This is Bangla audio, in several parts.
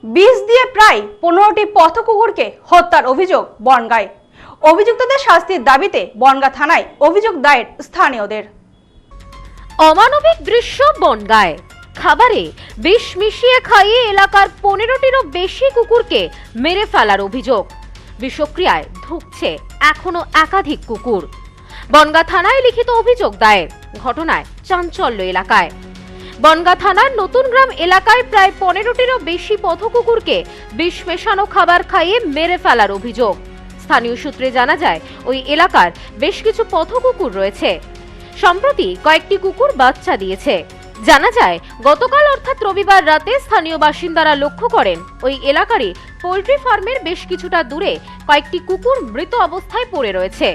বিষ দিয়ে প্রায় 15টি পথ কুকুরকে হত্যার অভিযোগ বনগাঁয়। অভিযুক্তদের শাস্তির দাবিতে বনগাঁ থানায় অভিযোগ দায়ের স্থানীয়দের। অমানবিক দৃশ্য বনগাঁয়। খাবারে বিষ মিশিয়ে খাইয়ে এলাকার 15টিরও বেশি কুকুরকে মেরে ফেলার অভিযোগ। বিষক্রিয়ায় ধুঁকছে এখনো একাধিক কুকুর। বনগাঁ থানায় লিখিত অভিযোগ দায়ের। ঘটনায় চাঞ্চল্য এলাকায়। বনগাঁ থানার নতুন গ্রাম এলাকায় প্রায় 15টিরও বেশি পথ কুকুরকে বিষ মেশানো খাবার খাইয়ে মেরে ফেলার অভিযোগ। স্থানীয় সূত্রে জানা যায় ওই এলাকার বেশ কিছু পথ কুকুর রয়েছে। সম্প্রতি কয়েকটি কুকুর বাচ্চা দিয়েছে। জানা যায় গতকাল অর্থাৎ রবিবার রাতে স্থানীয় বাসিন্দারা লক্ষ্য করেন ওই এলাকারই পোল্ট্রি ফার্মের বেশ কিছুটা দূরে কয়েকটি কুকুর মৃত অবস্থায় পড়ে রয়েছে।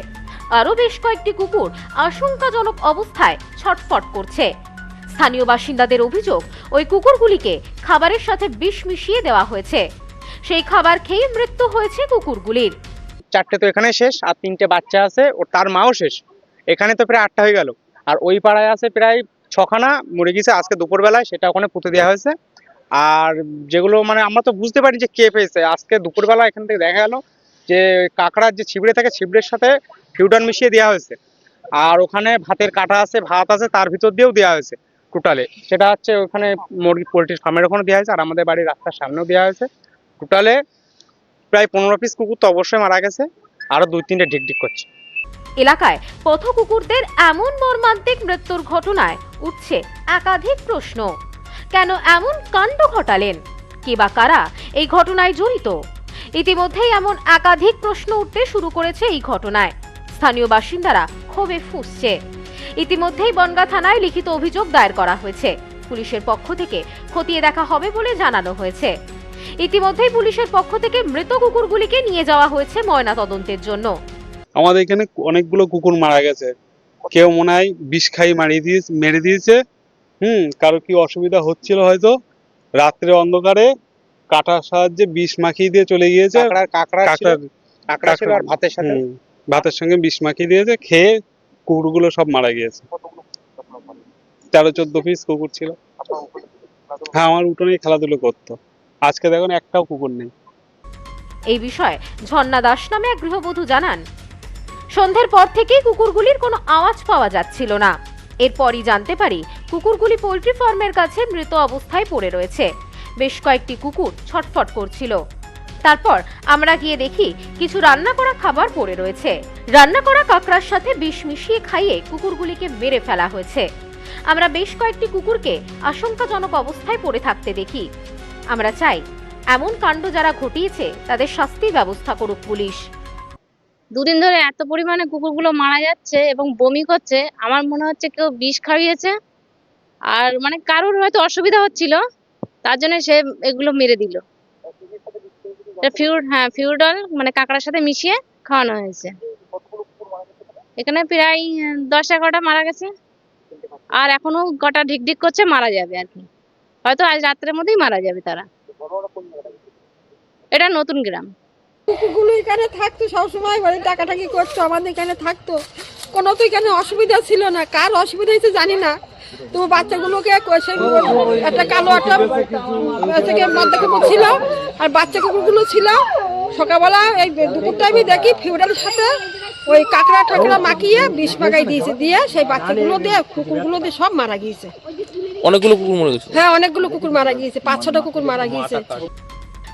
আরও বেশ কয়েকটি কুকুর আশঙ্কাজনক অবস্থায় ছটফট করছে। স্থানীয় বাসিন্দাদের অভিযোগ ওই কুকুরগুলিকে খাবারের সাথে বিষ মিশিয়ে দেওয়া হয়েছে। সেই খাবার খেয়ে মৃত্যু হয়েছে কুকুরগুলির। 4টে তো এখানে শেষ, আর 3টে বাচ্চা আছে, ও তার মাও শেষ। এখানে তো প্রায় 8টা হয়ে গেল। আর ওই পাড়ায় আছে প্রায় 6খানা মরে গেছে আজকে দুপুরবেলায়, সেটা ওখানে পুঁতে দেওয়া হয়েছে। আর যেগুলো মানে আমরা তো বুঝতে পারি যে কে পেয়েছে, আজকে দুপুরবেলা এখান থেকে দেখা গেল যে কাঁকড়ার যে ছিবড়ে থাকে ছিবড়ের সাথে ফিউডার মিশিয়ে দেওয়া হয়েছে। আর ওখানে ভাতের কাটা আছে, ভাত আছে, তার ভিতর দিয়েও দেওয়া হয়েছে টোটালে। সেটা হচ্ছে ওখানে মুরগি পোলট্রি ফার্মের ওখানে দেওয়া হয়েছে, আর আমাদের বাড়ির রাস্তার সামনেও দেওয়া হয়েছে। টোটালে প্রায় 15 পিস কুকুর তো অবশ্যই মারা গেছে, আরো 2-3টে ঢিকঢিক করছে। এলাকায় পথ কুকুরদের এমন মর্মান্তিক মৃত্যুর ঘটনায় উঠছে একাধিক প্রশ্ন। কেন এমন কাণ্ড ঘটালেন? কে বা কারা এই ঘটনায় জড়িত? ইতিমধ্যেই এমন একাধিক প্রশ্ন উঠতে শুরু করেছে এই ঘটনায়। স্থানীয় বাসিন্দারা ক্ষোভে ফুঁসছে। ইতিমধ্যেই বনগাঁ থানায় লিখিত অভিযোগ দায়ের করা হয়েছে। পুলিশের পক্ষ থেকে খতিয়ে দেখা হবে বলে জানানো হয়েছে। ইতিমধ্যেই পুলিশের পক্ষ থেকে মৃত কুকুরগুলিকে নিয়ে যাওয়া হয়েছে ময়না তদন্তের জন্য। আমাদের এখানে অনেকগুলো কুকুর মারা গেছে। কেউ মনে হয় বিষ খাই মেরে দিয়েছে। কারো কি অসুবিধা হচ্ছিল হয়তো, রাত্রে অন্ধকারে কাঁটার সাহায্যে বিষ মাখিয়ে দিয়ে চলে গিয়েছে। কাঁকড়া ছিল আর ভাতের সাথে ভাতের সঙ্গে বিষ মাখিয়ে দিয়েছে, খেয়ে কুকুরগুলো সব মারা গিয়েছে। 13-14 পিস কুকুর ছিল। হ্যাঁ, আমার উঠোনেই খেলাধুলো করতো। আজকে দেখুন একটাও কুকুর নেই। এই বিষয়ে ঝর্ণা দাস নামে এক গৃহবধূ জানান, সন্ধ্যের পর থেকেই কুকুরগুলির কোনো আওয়াজ পাওয়া যাচ্ছিল না। এরপরই জানতে পারি কুকুরগুলি পোল্ট্রি ফার্মের কাছে মৃত অবস্থায় পড়ে রয়েছে। বেশ কয়েকটি কুকুর ছটফট করছিল। তারপর আমরা গিয়ে দেখি কিছু রান্না করা খাবার পড়ে রয়েছে। রান্না করা কাঁকড়ার সাথে বিষ মিশিয়ে খাইয়ে কুকুরগুলিকে মেরে ফেলা হয়েছে। আমরা বেশ কয়েকটি কুকুরকে আশঙ্কাজনক অবস্থায় পড়ে থাকতে দেখি। আমরা চাই এমন কাণ্ড যারা ঘটিয়েছে তাদের শাস্তির ব্যবস্থা করুক পুলিশ। দুদিন ধরে এত পরিমাণে কুকুরগুলো মারা যাচ্ছে এবং বমি করছে, আমার মনে হচ্ছে কেউ বিষ খাইয়েছে। আর মানে কারোর হয়তো অসুবিধা হচ্ছিল, তার জন্য সে এগুলো মেরে দিল। ফিউডল মানে কাঁকড়ার সাথে মিশিয়ে খাওয়ানো হয়েছে। এখানে প্রায় 10-11টা মারা গেছে, আর এখনো কটা ঢিকঢিক করছে, মারা যাবে আর কি। হয়তো আজ রাত্রের মধ্যেই মারা যাবে তারা। এটা নতুন গ্রাম। কুকুরগুলো এখানে থাকতো সবসময়, মানে টাকাটাকি করতো, আমাদের এখানে থাকতো। কোনো তো এখানে অসুবিধা ছিল না। কার অসুবিধা হয়েছে জানি না। তো বাচ্চাগুলোকে একটা কালো একটা মধ্যে ছিল, আর বাচ্চা কুকুরগুলো ছিল। সকালবেলা এই দুপুর টাইমে দেখি ফিউডারের সাথে ওই কাঁকড়া ঠাকড়া মাখিয়ে বিষ মাখাই দিয়েছে, দিয়ে সেই বাচ্চাগুলো দিয়ে কুকুরগুলো দিয়ে সব মারা গিয়েছে। অনেকগুলো কুকুর মারা গেছে। হ্যাঁ, অনেকগুলো কুকুর মারা গিয়েছে, 5-6টা কুকুর মারা গিয়েছে।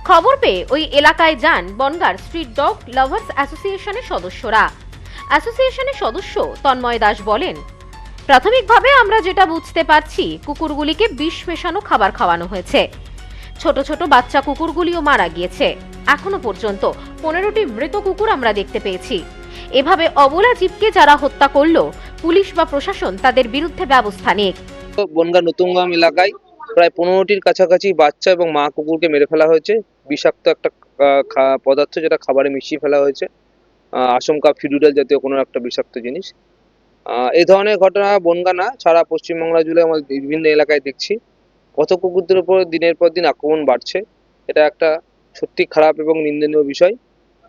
খবর পেয়ে ওই এলাকায় যান বনগাঁর স্ট্রিট ডগ লাভার্স অ্যাসোসিয়েশনের সদস্যরা। অ্যাসোসিয়েশনের সদস্য তন্ময় দাস বলেন, প্রাথমিকভাবে আমরা যেটা বুঝতে পারছি কুকুরগুলিকে বিষ মেশানো খাবার খাওয়ানো হয়েছে। ছোট ছোট বাচ্চা কুকুরগুলিও মারা গিয়েছে। এখনো পর্যন্ত 15টি মৃত কুকুর আমরা দেখতে পেয়েছি। এভাবে অবলা জীবকে যারা হত্যা করলো, পুলিশ বা প্রশাসন তাদের বিরুদ্ধে ব্যবস্থা নিক। বনগাঁ নতুন গ্রাম এলাকায় প্রায় 15টির কাছাকাছি বাচ্চা এবং মা কুকুরকে মেরে ফেলা হয়েছে। বিষাক্ত একটা পদার্থ যেটা খাবারে মিশিয়ে ফেলা হয়েছে। আশঙ্কা ফিডুডাল জাতীয় কোনো একটা বিষাক্ত জিনিস। এই ধরনের ঘটনা বনগাঁ না, সারা পশ্চিমবাংলা জুড়ে আমাদের বিভিন্ন এলাকায় দেখছি। পথ কুকুরদের উপর দিনের পর দিন আক্রমণ বাড়ছে। এটা একটা সত্যি খারাপ এবং নিন্দনীয় বিষয়।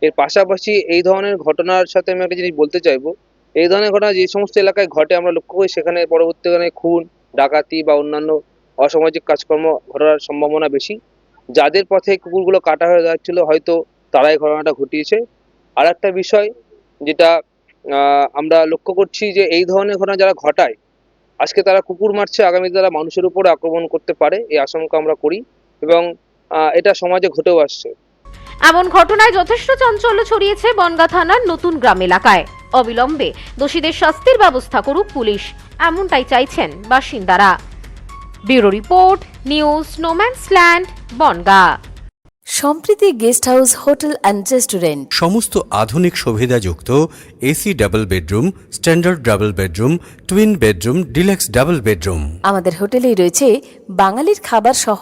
এর পাশাপাশি এই ধরনের ঘটনার সাথে আমি একটা জিনিস বলতে চাইবো, এই ধরনের ঘটনা যে সমস্ত এলাকায় ঘটে আমরা লক্ষ্য করি সেখানে পরবর্তীকালে খুন, ডাকাতি বা অন্যান্য অসামাজিক কাজকর্ম ঘটার সম্ভাবনা বেশি। যাদের পথে কুকুরগুলো কাটা হয়ে যাচ্ছিল হয়তো তারাই ঘটনাটা ঘটিয়েছে। আর একটা বিষয় যেটা আমরা লক্ষ্য করছি যে এই ধরনের ঘটনা যারা ঘটায়, আজকে তারা কুকুর মারছে, আগামীতে তারা মানুষের উপরে আক্রমণ করতে পারে, এই আশঙ্কা আমরা করি এবং এটা সমাজে ঘটেও আসছে। এমন ঘটনায় যথেষ্ট চাঞ্চল্য ছড়িয়েছে বনগাঁ থানার নতুন গ্রাম এলাকায়। অবিলম্বে দোষীদের শাস্তির ব্যবস্থা করুক পুলিশ, এমনটাই চাইছেন বাসিন্দারা। Bureau report, news no man's land, Bongaon. Sampriti guest house hotel and restaurant. সমস্ত আধুনিক সুবিধাযুক্ত AC double bedroom, standard double bedroom, twin bedroom, deluxe double bedroom. আমাদের হোটেলেই রয়েছে বাঙালির খাবার সহ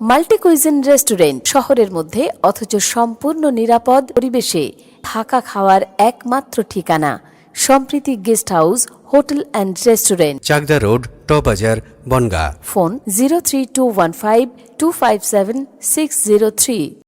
মাল্টি কুইজিন রেস্টুরেন্ট। শহরের মধ্যে অথচ সম্পূর্ণ নিরাপদ পরিবেশে থাকা খাওয়ার একমাত্র ঠিকানা Sampriti guest house hotel and restaurant, Chakdah road, টবাজার, বনগাঁ। ফোন 03215257603।